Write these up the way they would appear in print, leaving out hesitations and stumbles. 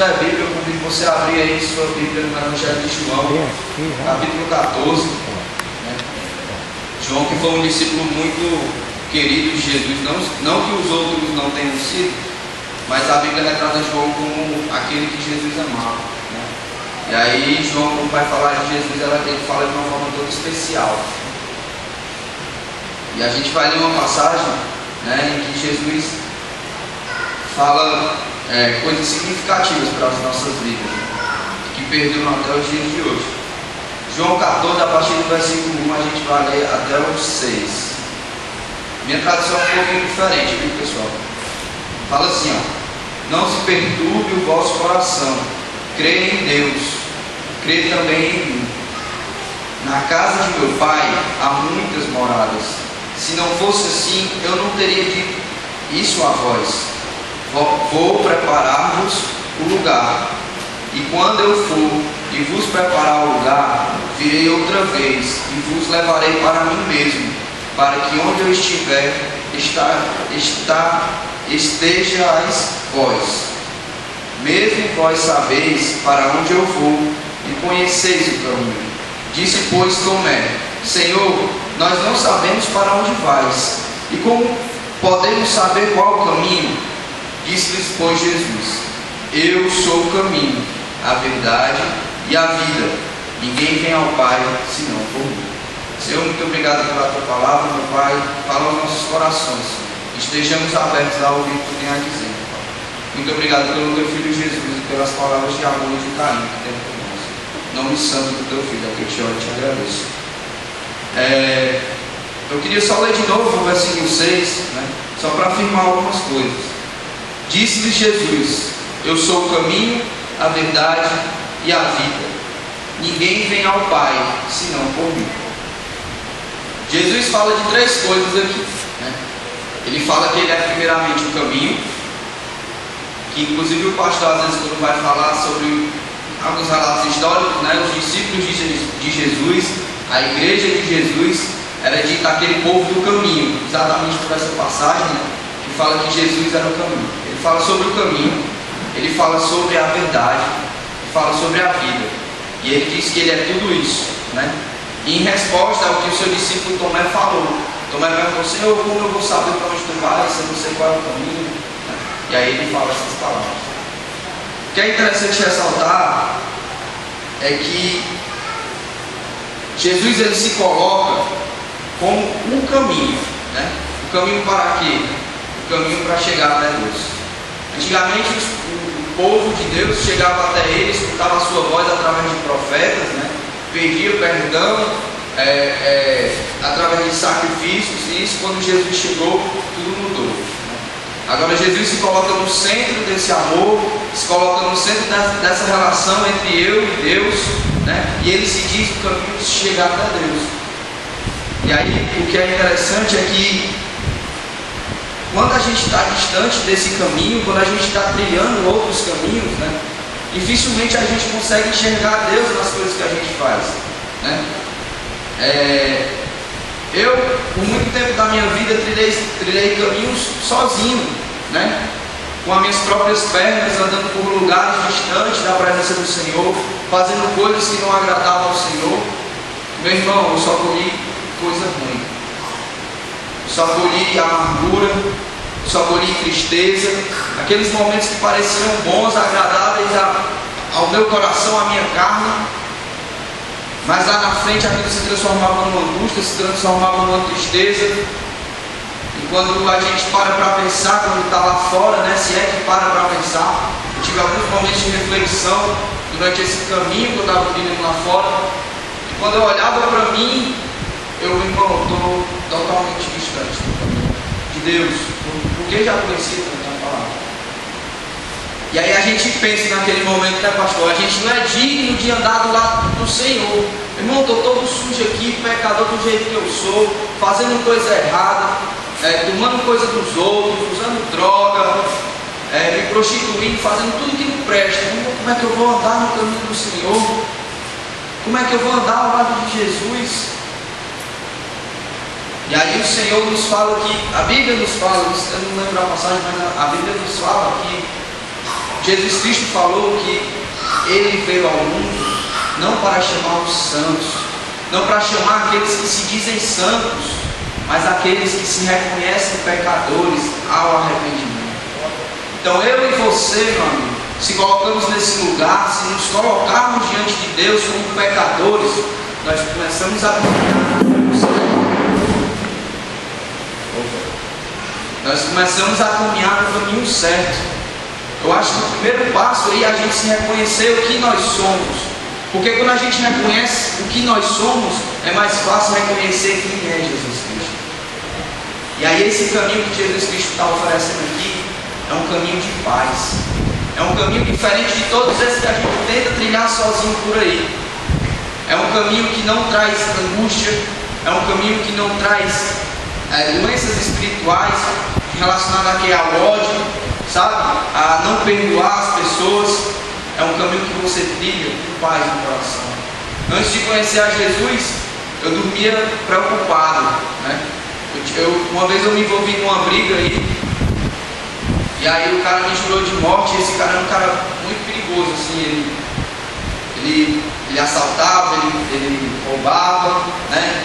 tiver a Bíblia, eu convido você a abrir aí sua Bíblia no Evangelho de João, capítulo 14. Né? João, que foi um discípulo muito querido de Jesus, não que os outros não tenham sido, mas a Bíblia retrata João como aquele que Jesus amava. Né? E aí João, quando vai falar de Jesus, ele fala de uma forma toda especial. E a gente vai ler uma passagem, né, em que Jesus fala coisas significativas para as nossas vidas, que perduram até os dias de hoje. João 14, a partir do versículo 1, a gente vai ler até o 6. Minha tradução é um pouquinho diferente, viu, pessoal? Fala assim, ó: não se perturbe o vosso coração, creia em Deus, crê também em mim. Na casa de meu pai há muitas moradas. Se não fosse assim, eu não teria dito isso a vós. Vou preparar-vos o lugar. E quando eu for e vos preparar o lugar, virei outra vez e vos levarei para mim mesmo, para que onde eu estiver, estejais vós. Mesmo vós sabeis para onde eu vou e conheceis o caminho. Disse, pois, Tomé: Senhor, nós não sabemos para onde vais, e como podemos saber qual o caminho? Disse-lhes, pois, Jesus: eu sou o caminho, a verdade e a vida. Ninguém vem ao Pai senão por mim. Senhor, muito obrigado pela tua palavra, meu Pai. Fala aos nossos corações, estejamos abertos a ouvir o que tu tem a dizer, meu Pai. Muito obrigado pelo teu Filho Jesus e pelas palavras de amor e de carinho que tem por nós. Em nome santo do teu Filho, a quem te oro e te agradeço. Eu queria só ler de novo o versículo 6, né, só para afirmar algumas coisas. Disse-lhe Jesus: eu sou o caminho, a verdade e a vida. Ninguém vem ao Pai senão por mim. Jesus fala de três coisas aqui. Né? Ele fala que ele é primeiramente o caminho, que inclusive o pastor às vezes quando vai falar sobre alguns relatos históricos, né, os discípulos de Jesus, a igreja de Jesus, era dita aquele povo do caminho, exatamente por essa passagem, né, que fala que Jesus era o caminho. Ele fala sobre o caminho, ele fala sobre a verdade, ele fala sobre a vida, e ele diz que ele é tudo isso, né? E em resposta ao que o seu discípulo Tomé falou, Tomé perguntou: Senhor, como eu vou saber para onde tu vais, se eu não sei qual é o caminho? Né? E aí ele fala essas palavras. O que é interessante ressaltar é que Jesus ele se coloca como um caminho, né? O caminho para quê? O caminho para chegar até Deus. Antigamente o povo de Deus chegava até ele, escutava a sua voz através de profetas, né? Pedia perdão através de sacrifícios, e isso, quando Jesus chegou, tudo mudou. Né? Agora Jesus se coloca no centro desse amor, se coloca no centro dessa relação entre eu e Deus, né? E ele se diz o caminho de chegar até Deus. E aí o que é interessante é que quando a gente está distante desse caminho, quando a gente está trilhando outros caminhos, né, dificilmente a gente consegue enxergar Deus nas coisas que a gente faz. Né? Eu, por muito tempo da minha vida, trilhei caminhos sozinho, né? Com as minhas próprias pernas, andando por lugares distantes da presença do Senhor, fazendo coisas que não agradavam ao Senhor. Meu irmão, eu só colhi coisa ruim, só colhi amargura, só colhi tristeza, aqueles momentos que pareciam bons, agradáveis ao meu coração, à minha carne, mas lá na frente aquilo se transformava numa angústia, se transformava numa tristeza. E quando a gente para pensar, quando está lá fora, né, se é que para pensar, eu tive alguns momentos de reflexão durante esse caminho que eu estava vivendo lá fora, e quando eu olhava para mim, eu, irmão, estou totalmente distante de Deus, porque já conhecia tanto a palavra. E aí a gente pensa naquele momento, né, pastor? A gente não é digno de andar do lado do Senhor. Irmão, estou todo sujo aqui, pecador do jeito que eu sou, fazendo coisa errada, tomando coisa dos outros, usando droga, me prostituindo, fazendo tudo que não presta. Como é que eu vou andar no caminho do Senhor? Como é que eu vou andar ao lado de Jesus? E aí o Senhor nos fala que, a Bíblia nos fala, eu não lembro a passagem, mas a Bíblia nos fala que Jesus Cristo falou que Ele veio ao mundo não para chamar os santos, não para chamar aqueles que se dizem santos, mas aqueles que se reconhecem pecadores ao arrependimento. Então eu e você, meu amigo, se colocamos nesse lugar, se nos colocarmos diante de Deus como pecadores, nós começamos a caminhar no caminho certo. Eu acho que o primeiro passo aí é a gente se reconhecer o que nós somos. Porque quando a gente reconhece o que nós somos, é mais fácil reconhecer quem é Jesus Cristo. E aí esse caminho que Jesus Cristo está oferecendo aqui é um caminho de paz. É um caminho diferente de todos esses que a gente tenta trilhar sozinho por aí. É um caminho que não traz angústia, é um caminho que não traz doenças espirituais relacionadas aqui ao ódio, sabe? A não perdoar as pessoas. É um caminho que você trilha com paz no coração. Antes de conhecer a Jesus, eu dormia preocupado, né? Uma vez eu me envolvi numa briga aí, e aí o cara me jurou de morte. E esse cara era um cara muito perigoso, assim. Ele assaltava, ele roubava, né?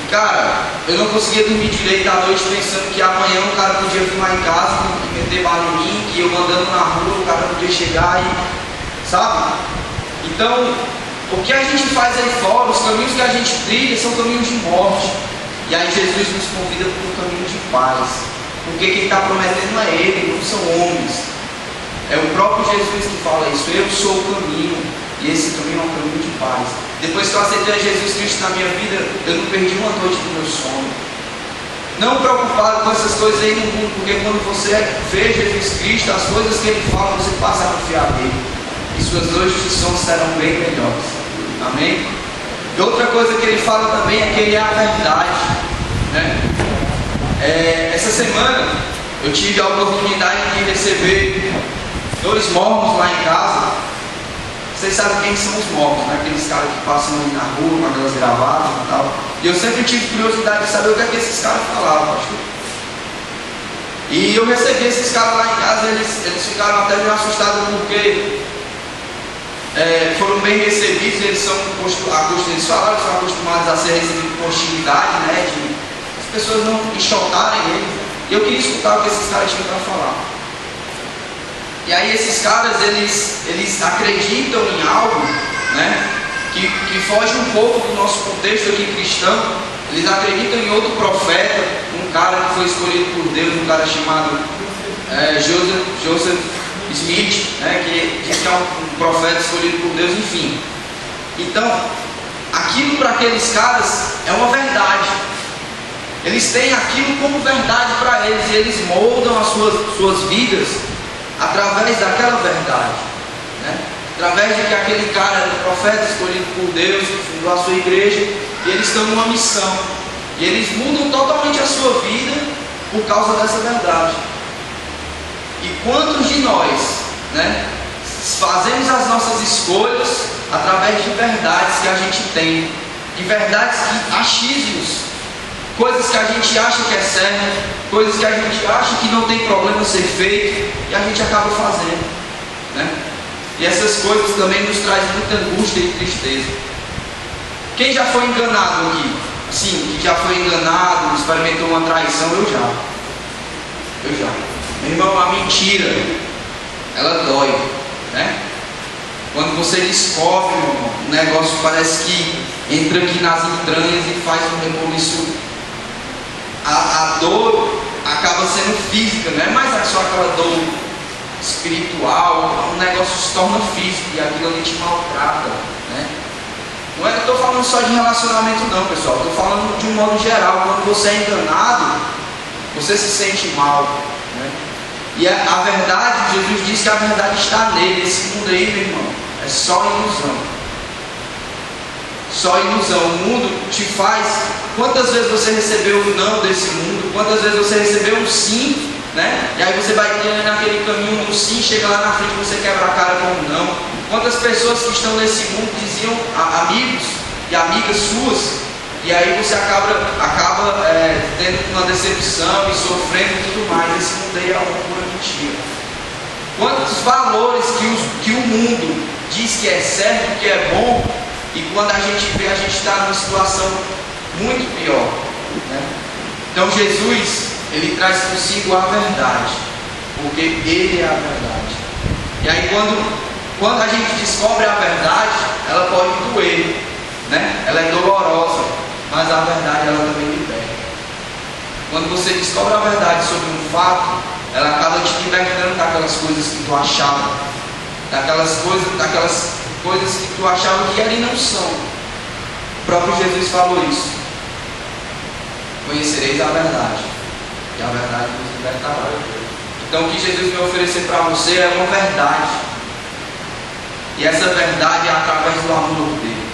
E, cara, eu não conseguia dormir direito à noite pensando que amanhã o cara podia vir lá em casa e meter bala em mim, que eu andando na rua o cara podia chegar e... Sabe? Então, o que a gente faz aí fora, os caminhos que a gente trilha são caminhos de morte. E aí Jesus nos convida para um caminho de paz. Porque quem está prometendo não é Ele, não são homens. É o próprio Jesus que fala isso. Eu sou o caminho. E esse caminho é um caminho de paz. Depois que eu aceitei Jesus Cristo na minha vida, eu não perdi uma noite do meu sono. Não preocupado com essas coisas aí no mundo, porque quando você vê Jesus Cristo, as coisas que Ele fala, você passa a confiar nele. E suas noites de sono serão bem melhores. Amém? E outra coisa que ele fala também é que ele é a verdade, né? Essa semana eu tive a oportunidade de receber 2 mormons lá em casa. Vocês sabem quem são os mormons, né? Aqueles caras que passam ali na rua com aquelas gravatas e tal. E eu sempre tive curiosidade de saber o que é que esses caras falavam, pastor. E eu recebi esses caras lá em casa. Eles ficaram até meio assustados porque foram bem recebidos. Eles falaram que são acostumados a ser recebidos com hostilidade, né? De as pessoas não enxotarem eles. E eu queria escutar o que esses caras tinham para falar. E aí esses caras, eles acreditam em algo, né? Que foge um pouco do nosso contexto aqui cristão. Eles acreditam em outro profeta, um cara que foi escolhido por Deus, um cara chamado Joseph Smith, né, que diz que é um profeta escolhido por Deus, enfim. Então, aquilo para aqueles caras é uma verdade. Eles têm aquilo como verdade para eles, e eles moldam as suas vidas através daquela verdade, né? Através de que aquele cara era um profeta escolhido por Deus, que fundou a sua igreja, e eles estão numa missão. E eles mudam totalmente a sua vida por causa dessa verdade. E quantos de nós, né, fazemos as nossas escolhas através de verdades que a gente tem, de verdades que achismos, coisas que a gente acha que é certo, coisas que a gente acha que não tem problema ser feito, e a gente acaba fazendo, né? E essas coisas também nos trazem muita angústia e tristeza. Quem já foi enganado aqui? Sim, que já foi enganado, experimentou uma traição? Eu já. Meu irmão, a mentira, ela dói, né? Quando você descobre, o negócio parece que entra aqui nas entranhas e faz um rebuliço. A dor acaba sendo física, não é mais só aquela dor espiritual. O negócio se torna físico e aquilo ali te maltrata, né? Não é que eu estou falando só de relacionamento não, pessoal. Estou falando de um modo geral. Quando você é enganado, você se sente mal, né? E a verdade, Jesus disse que a verdade está nele. Esse mundo aí, meu irmão, é só ilusão. Só ilusão. O mundo te faz... Quantas vezes você recebeu um não desse mundo? Quantas vezes você recebeu um sim, né? E aí você vai naquele caminho do sim, chega lá na frente e você quebra a cara com um não. Quantas pessoas que estão nesse mundo diziam amigos e amigas suas, e aí você acaba tendo uma decepção e sofrendo e tudo mais. Esse mundo aí é uma pura mentira. Quantos valores que o mundo diz que é certo, que é bom, e quando a gente vê, a gente está numa situação muito pior, né? Então Jesus, ele traz consigo a verdade, porque ele é a verdade. E aí quando a gente descobre a verdade, ela pode doer, né? Ela é dolorosa, mas a verdade ela também liberta. Quando você descobre a verdade sobre um fato, ela acaba te libertando daquelas coisas que tu achava, daquelas coisas que tu achava que eram e não são. O próprio Jesus falou isso. Conhecereis a verdade, e a verdade vos libertará. Então o que Jesus vai oferecer para você é uma verdade. E essa verdade é através do amor dele.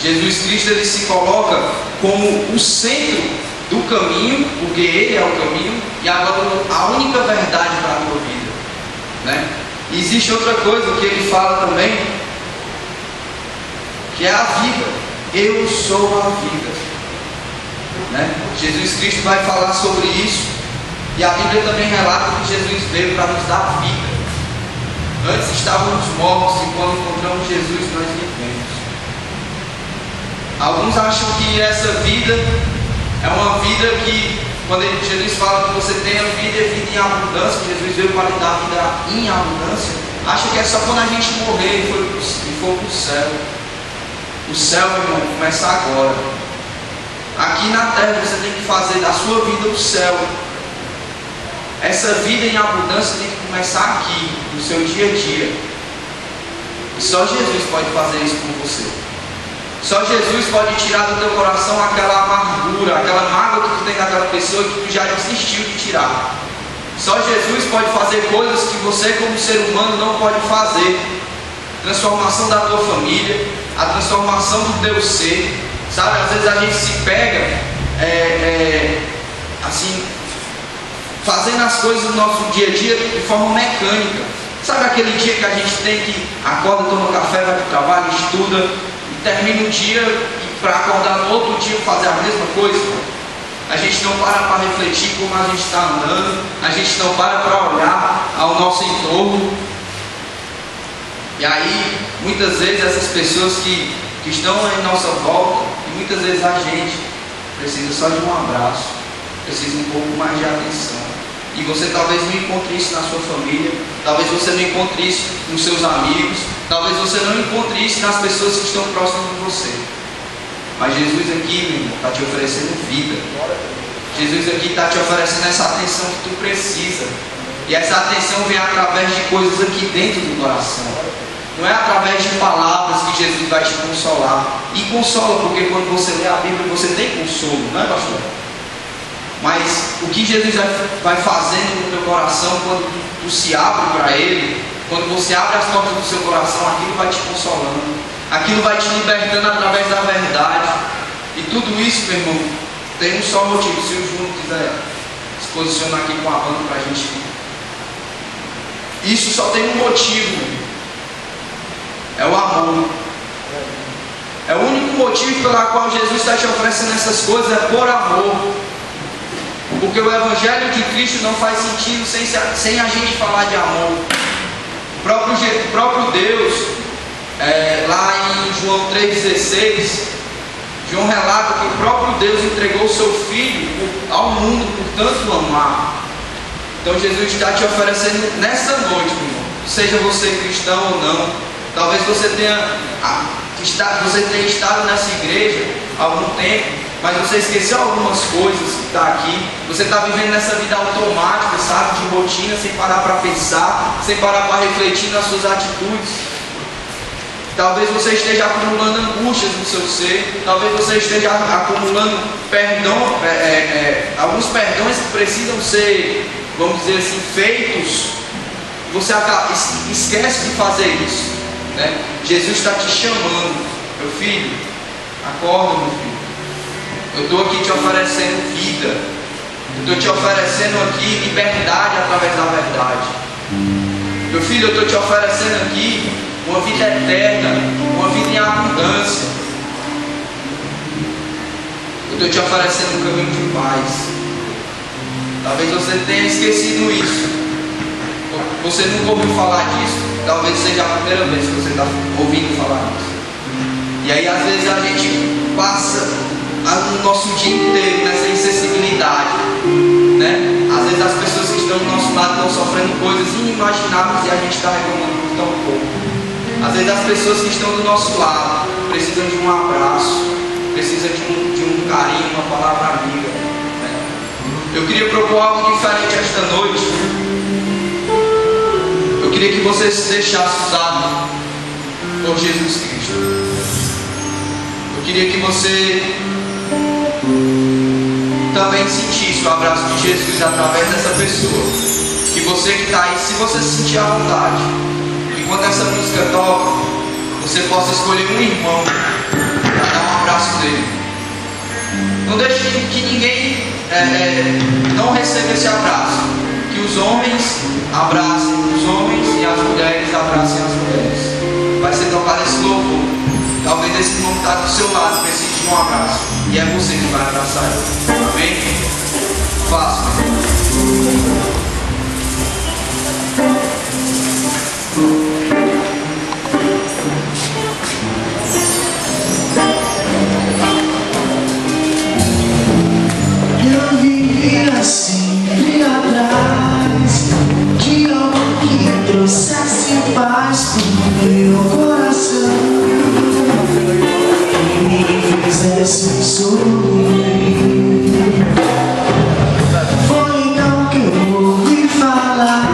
Jesus Cristo, ele se coloca como o centro do caminho, porque ele é o caminho, e agora a única verdade para a tua vida, né? E existe outra coisa que ele fala também, que é a vida. Eu sou a vida, né? Jesus Cristo vai falar sobre isso, e a Bíblia também relata que Jesus veio para nos dar vida. Antes estávamos mortos, e quando encontramos Jesus nós vivemos. Alguns acham que essa vida é uma vida que, quando Jesus fala que você tem a vida e vida em abundância, que Jesus veio para lhe dar vida em abundância, acha que é só quando a gente morrer e for para o céu. O céu, meu irmão, começa agora. Aqui na terra você tem que fazer da sua vida o céu. Essa vida em abundância tem que começar aqui, no seu dia a dia. E só Jesus pode fazer isso com você. Só Jesus pode tirar do teu coração aquela amargura, aquela mágoa que tu tem daquela pessoa que tu já desistiu de tirar. Só Jesus pode fazer coisas que você como ser humano não pode fazer. Transformação da tua família, a transformação do teu ser. Sabe, às vezes a gente se pega assim, fazendo as coisas do nosso dia a dia de forma mecânica. Sabe aquele dia que a gente tem que acorda, toma café, vai para o trabalho, estuda, termina o dia e para acordar no outro dia fazer a mesma coisa? A gente não para refletir como a gente está andando, a gente não para olhar ao nosso entorno. E aí, muitas vezes essas pessoas que estão em nossa volta, e muitas vezes a gente precisa só de um abraço, precisa um pouco mais de atenção. E você talvez não encontre isso na sua família, talvez você não encontre isso nos seus amigos, talvez você não encontre isso nas pessoas que estão próximas de você. Mas Jesus aqui, meu irmão, está te oferecendo vida. Jesus aqui está te oferecendo essa atenção que tu precisa. E essa atenção vem através de coisas aqui dentro do coração. Não é através de palavras que Jesus vai te consolar. E consola, porque quando você lê a Bíblia, você tem consolo, não é, pastor? Mas o que Jesus vai fazendo no teu coração quando tu se abre para Ele, quando você abre as portas do seu coração, aquilo vai te consolando, aquilo vai te libertando através da verdade. E tudo isso, meu irmão, tem um só motivo. Se o Júnior quiser se posicionar aqui com a banda para a gente ir. Isso só tem um motivo, meu irmão. É o amor. É o único motivo pelo qual Jesus está te oferecendo essas coisas, é por amor. Porque o Evangelho de Cristo não faz sentido sem a gente falar de amor. O próprio Deus, lá em João 3,16, João relata que o próprio Deus entregou o seu Filho ao mundo por tanto amar. Então Jesus está te oferecendo nessa noite, meu irmão, seja você cristão ou não. Talvez você tenha estado nessa igreja há algum tempo, mas você esqueceu algumas coisas que está aqui. Você está vivendo nessa vida automática, sabe, de rotina, sem parar para pensar, sem parar para refletir nas suas atitudes. Talvez você esteja acumulando angústias no seu ser. Talvez você esteja acumulando alguns perdões que precisam ser, vamos dizer assim, feitos. Você esquece de fazer isso, né? Jesus está te chamando, meu filho, acorda, meu filho. Eu estou aqui te oferecendo vida. Eu estou te oferecendo aqui liberdade através da verdade. Meu filho, eu estou te oferecendo aqui uma vida eterna, uma vida em abundância. Eu estou te oferecendo um caminho de paz. Talvez você tenha esquecido isso, você nunca ouviu falar disso, talvez seja a primeira vez que você está ouvindo falar disso. E aí às vezes a gente passa o nosso dia inteiro nessa insensibilidade, né? Às vezes as pessoas que estão do nosso lado estão sofrendo coisas inimagináveis e a gente está reclamando por tão pouco. Às vezes as pessoas que estão do nosso lado precisam de um abraço, precisam de um carinho, uma palavra amiga, né? Eu queria propor algo diferente esta noite. Eu queria que você se deixasse usado por Jesus Cristo. Eu queria que você também sentisse o abraço de Jesus através dessa pessoa. Que você que está aí, se você se sentir à vontade, que quando essa música toca, você possa escolher um irmão para dar um abraço nele. Não deixe que ninguém não receba esse abraço. Que os homens abracem os homens e as mulheres abracem as mulheres. Vai ser tocado esse louvor. Talvez esse irmão que está do seu lado precise de um abraço. E é você que vai abraçar ele. Amém? Faça. Eu vivia sempre atrás de algo que trouxesse paz pro meu coração. Fizesse sorrir. Foi então que eu ouvi falar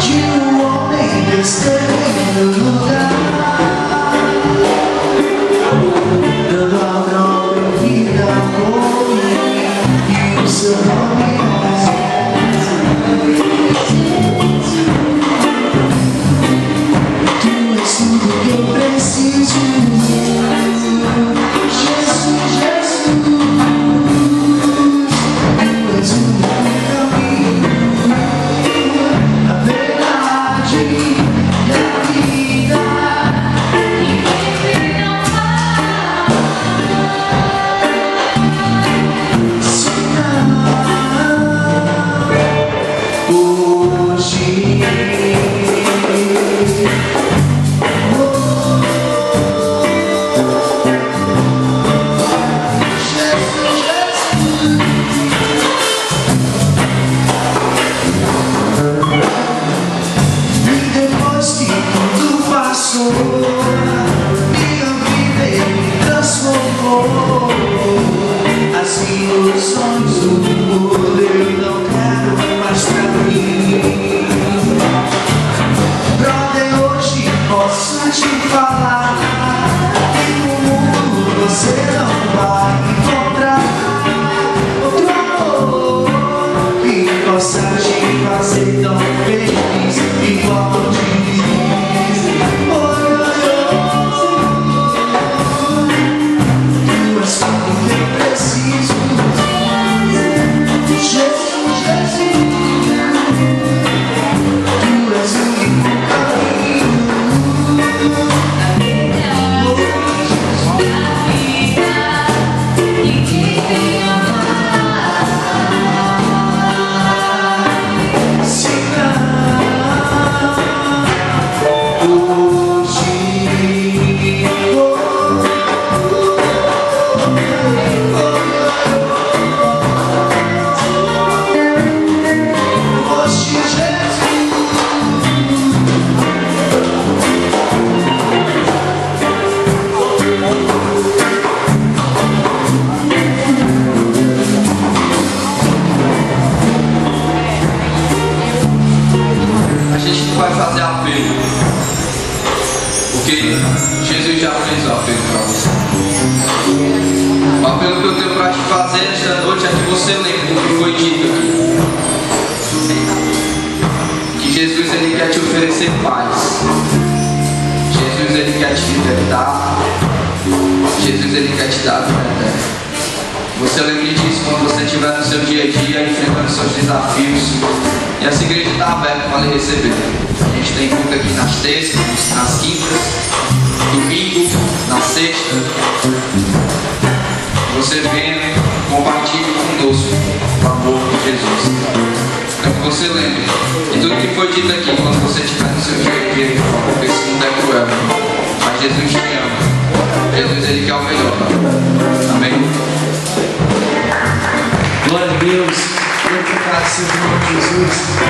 de um homem que esteve no lugar, dando a própria vida por mim e o seu nome. Tu és tudo que eu preciso. Jesus já fez o apelo para você. O apelo que eu tenho para te fazer esta noite é que você lembre do que foi dito aqui. Que Jesus ele quer te oferecer paz. Jesus ele quer te libertar. Jesus ele quer te dar a vida eterna. Você lembre disso quando você estiver no seu dia a dia enfrentando seus desafios. E essa igreja está aberta para lhe receber. A gente tem culto aqui nas terças, nas quintas, domingo, na sexta. Você venha, compartilhe conosco o amor de Jesus. que você lembre de tudo que foi dito aqui quando você estiver no seu dia a dia, porque esse mundo é cruel. Mas Jesus te ama. Jesus, Ele quer o melhor. Amém? Glória a Deus. Glorificado seja o nome de Jesus.